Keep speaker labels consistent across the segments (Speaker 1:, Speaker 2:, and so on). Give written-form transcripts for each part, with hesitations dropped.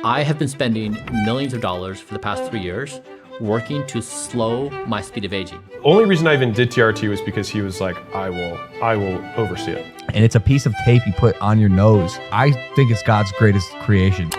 Speaker 1: I have been spending millions of dollars for the past 3 years working to slow my speed of aging.
Speaker 2: Only reason I even did TRT was because he was like, I will oversee it.
Speaker 3: And it's a piece of tape you put on your nose. I think it's God's greatest creation.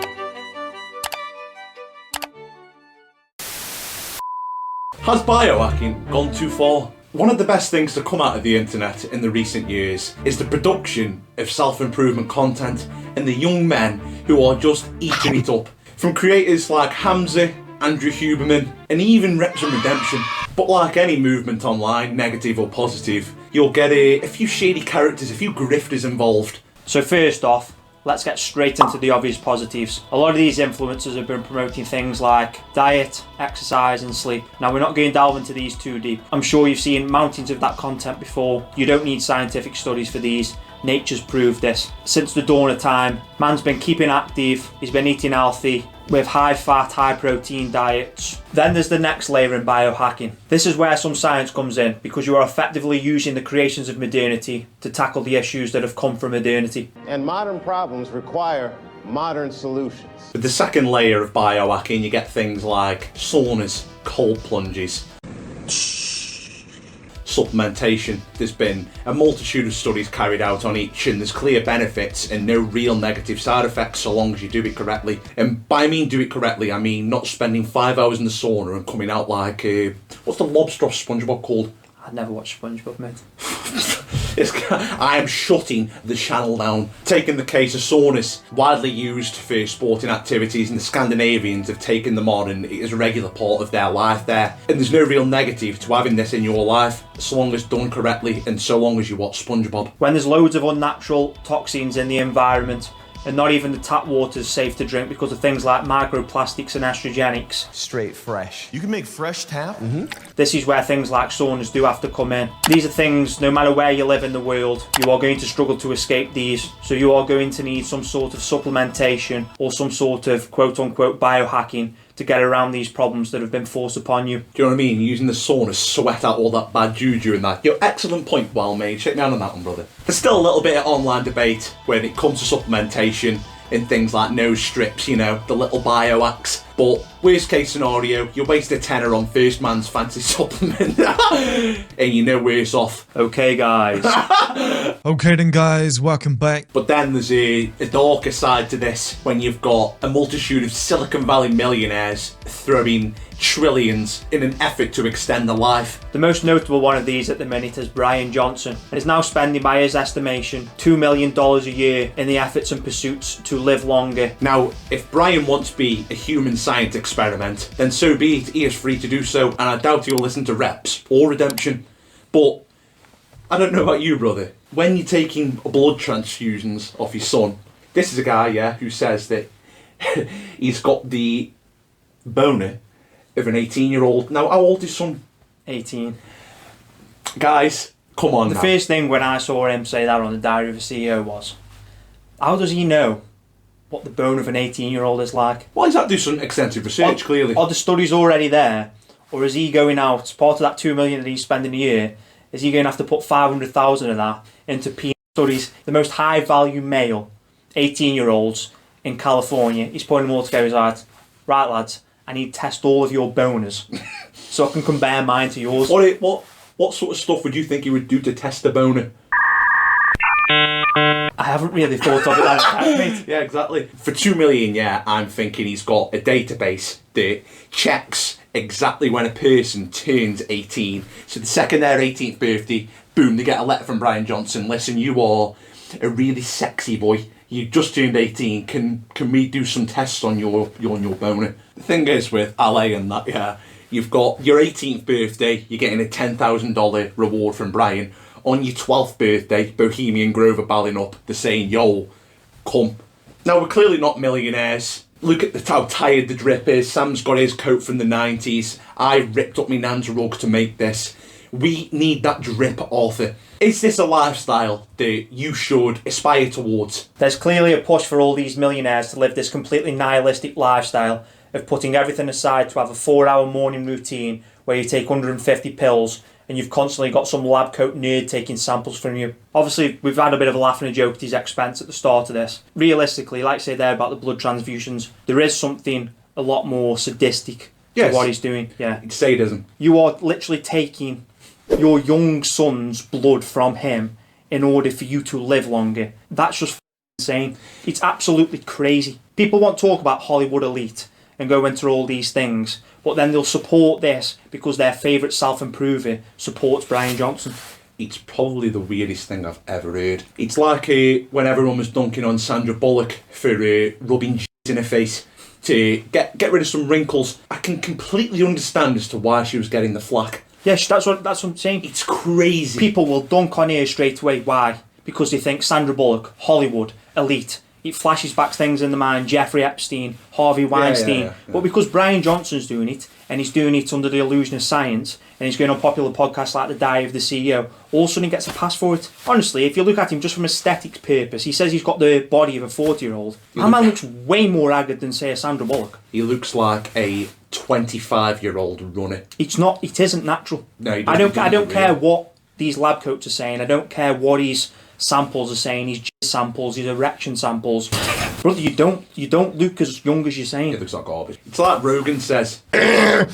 Speaker 4: Has biohacking gone too far? One of the best things to come out of the internet in the recent years is the production of self-improvement content and the young men who are just eating it up. From creators like Hamza, Andrew Huberman, and even Reps and Redemption. But like any movement online, negative or positive, you'll get a few shady characters, a few grifters involved.
Speaker 5: So first off, let's get straight into the obvious positives. A lot of these influencers have been promoting things like diet, exercise and sleep. Now we're not going to delve into these too deep. I'm sure you've seen mountains of that content before. You don't need scientific studies for these. Nature's proved this. Since the dawn of time, man's been keeping active, he's been eating healthy, with high fat, high protein diets. Then there's the next layer in biohacking. This is where some science comes in, because you are effectively using the creations of modernity to tackle the issues that have come from modernity.
Speaker 6: And modern problems require modern solutions.
Speaker 4: With the second layer of biohacking, you get things like saunas, cold plunges, supplementation. There's been a multitude of studies carried out on each, and there's clear benefits and no real negative side effects so long as you do it correctly. And by I mean do it correctly, I mean not spending 5 hours in the sauna and coming out like what's the lobster off SpongeBob called?
Speaker 5: I'd never watched SpongeBob, mate.
Speaker 4: I am shutting the channel down. Taking the case of saunas, widely used for sporting activities, and the Scandinavians have taken them on, and it is a regular part of their life there. And there's no real negative to having this in your life, so long as done correctly and so long as you watch SpongeBob.
Speaker 5: When there's loads of unnatural toxins in the environment, and not even the tap water is safe to drink because of things like microplastics and estrogenics.
Speaker 7: Straight fresh. You can make fresh tap?
Speaker 5: This is where things like saunas do have to come in. These are things, no matter where you live in the world, you are going to struggle to escape these. So you are going to need some sort of supplementation or some sort of quote-unquote biohacking to get around these problems that have been forced upon you.
Speaker 4: Do you know what I mean? Using the sauna to sweat out all that bad juju and that. Yo, excellent point, well made. Check me out on that one, brother. There's still a little bit of online debate when it comes to supplementation and things like nose strips, you know, the little biohacks. But worst case scenario, you waste a tenner on first man's fancy supplement and you're no worse off.
Speaker 5: Okay, guys.
Speaker 8: Okay then, guys, welcome back.
Speaker 4: But then there's a darker side to this when you've got a multitude of Silicon Valley millionaires throwing trillions in an effort to extend their life.
Speaker 5: The most notable one of these at the minute is Bryan Johnson, and is now spending, by his estimation, $2 million a year in the efforts and pursuits to live longer.
Speaker 4: Now, if Bryan wants to be a human science experiment, then so be it. He is free to do so, and I doubt he'll listen to Reps or Redemption. But I don't know about you, brother. When you're taking blood transfusions off your son, this is a guy, yeah, who says that he's got the boner of an 18-year-old. Now, how old is son?
Speaker 5: 18.
Speaker 4: Guys, come on
Speaker 5: The
Speaker 4: now.
Speaker 5: first thing when I saw him say that on the Diary of a CEO was, how does he know what the bone of an 18-year-old is like?
Speaker 4: Why does that do some extensive research, clearly?
Speaker 5: Are the studies already there? Or is he going out, part of that $2 million that he's spending a year, is he going to have to put 500,000 of that into peanut studies? The most high-value male, 18-year-olds in California, he's putting them all together. He's like, right lads, I need to test all of your boners so I can compare mine to yours.
Speaker 4: What sort of stuff would you think he would do to test a boner?
Speaker 5: I haven't really thought of it like that, mate.
Speaker 4: Yeah, exactly. For 2 million, yeah, I'm thinking he's got a database that checks exactly when a person turns 18. So the second their 18th birthday, boom, they get a letter from Bryan Johnson. Listen, you are a really sexy boy. You just turned 18. Can we do some tests on your boner? The thing is with LA and that, yeah, you've got your 18th birthday, you're getting a $10,000 reward from Bryan. On your 12th birthday, Bohemian Grove are balling up. They're saying, yo, come. Now, we're clearly not millionaires. Look at how tired the drip is. Sam's got his coat from the 90s. I ripped up my nan's rug to make this. We need that drip, Arthur. Is this a lifestyle that you should aspire towards?
Speaker 5: There's clearly a push for all these millionaires to live this completely nihilistic lifestyle of putting everything aside to have a 4-hour morning routine where you take 150 pills and you've constantly got some lab coat nerd taking samples from you. Obviously, we've had a bit of a laugh and a joke at his expense at the start of this. Realistically, like I say there about the blood transfusions, there is something a lot more sadistic to what he's doing. Yeah,
Speaker 4: It's sadism.
Speaker 5: you are literally taking your young son's blood from him in order for you to live longer. That's just insane. It's absolutely crazy. People won't talk about Hollywood elite and go into all these things, but then they'll support this because their favourite self-improver supports Bryan Johnson.
Speaker 4: It's probably the weirdest thing I've ever heard. It's like when everyone was dunking on Sandra Bullock for rubbing jizz in her face to get rid of some wrinkles. I can completely understand as to why she was getting the flack.
Speaker 5: Yes, that's what I'm saying.
Speaker 4: It's crazy.
Speaker 5: People will dunk on her straight away. Why? Because they think Sandra Bullock, Hollywood, elite. It flashes back things in the mind. Jeffrey Epstein, Harvey Weinstein.
Speaker 4: Yeah.
Speaker 5: But because Bryan Johnson's doing it, and he's doing it under the illusion of science, and he's going on popular podcasts like The Diary of the CEO, all of a sudden he gets a pass for it. Honestly, if you look at him just from aesthetics purpose, he says he's got the body of a 40-year-old. That man looks way more haggard than, say, a Sandra Bullock.
Speaker 4: He looks like a 25-year-old runner.
Speaker 5: It isn't natural.
Speaker 4: No, he
Speaker 5: I
Speaker 4: doesn't
Speaker 5: don't care
Speaker 4: really.
Speaker 5: what these lab coats are saying. I don't care what his samples are saying, his jizz samples, his erection samples. Brother, you don't look as young as you're saying.
Speaker 4: It looks like garbage. It's like Rogan says.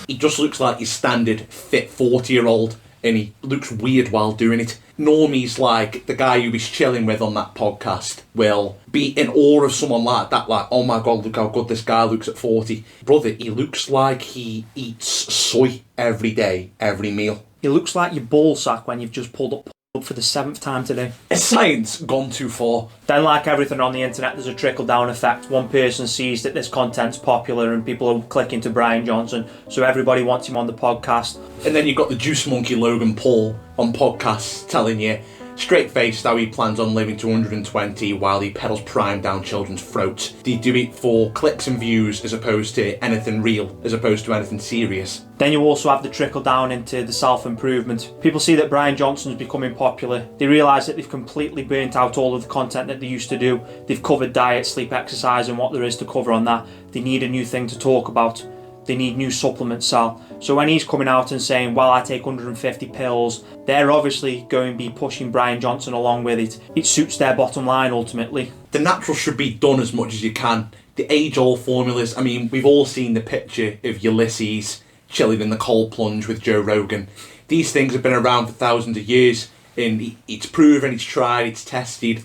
Speaker 4: He just looks like your standard fit 40-year-old, and he looks weird while doing it. Normie's like the guy who he's chilling with on that podcast will be in awe of someone like that, like, oh my god, look how good this guy looks at 40. Brother, he looks like he eats soy every day, every meal.
Speaker 5: He looks like your ball sack when you've just pulled up for the 7th time today.
Speaker 4: Is science gone too far?
Speaker 5: Then, like everything on the internet, there's a trickle-down effect. One person sees that this content's popular and people are clicking to Bryan Johnson, so everybody wants him on the podcast.
Speaker 4: And then you've got the Juice Monkey Logan Paul on podcasts telling you straight-faced how he plans on living to 120 while he pedals prime down children's throats. They do it for clicks and views as opposed to anything real, as opposed to anything serious.
Speaker 5: Then you also have the trickle down into the self-improvement. People see that Bryan Johnson's becoming popular. They realise that they've completely burnt out all of the content that they used to do. They've covered diet, sleep, exercise and what there is to cover on that. They need a new thing to talk about. They need new supplements, Sal. So when he's coming out and saying, well, I take 150 pills, they're obviously going to be pushing Bryan Johnson along with it. It suits their bottom line ultimately.
Speaker 4: The natural should be done as much as you can. The age-old formulas, I mean, we've all seen the picture of Ulysses chilling in the cold plunge with Joe Rogan. These things have been around for thousands of years, and it's proven, it's tried, it's tested.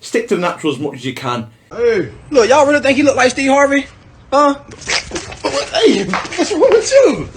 Speaker 4: Stick to the natural as much as you can.
Speaker 9: Hey, look, y'all really think he look like Steve Harvey? Huh? Hey, what's wrong with you?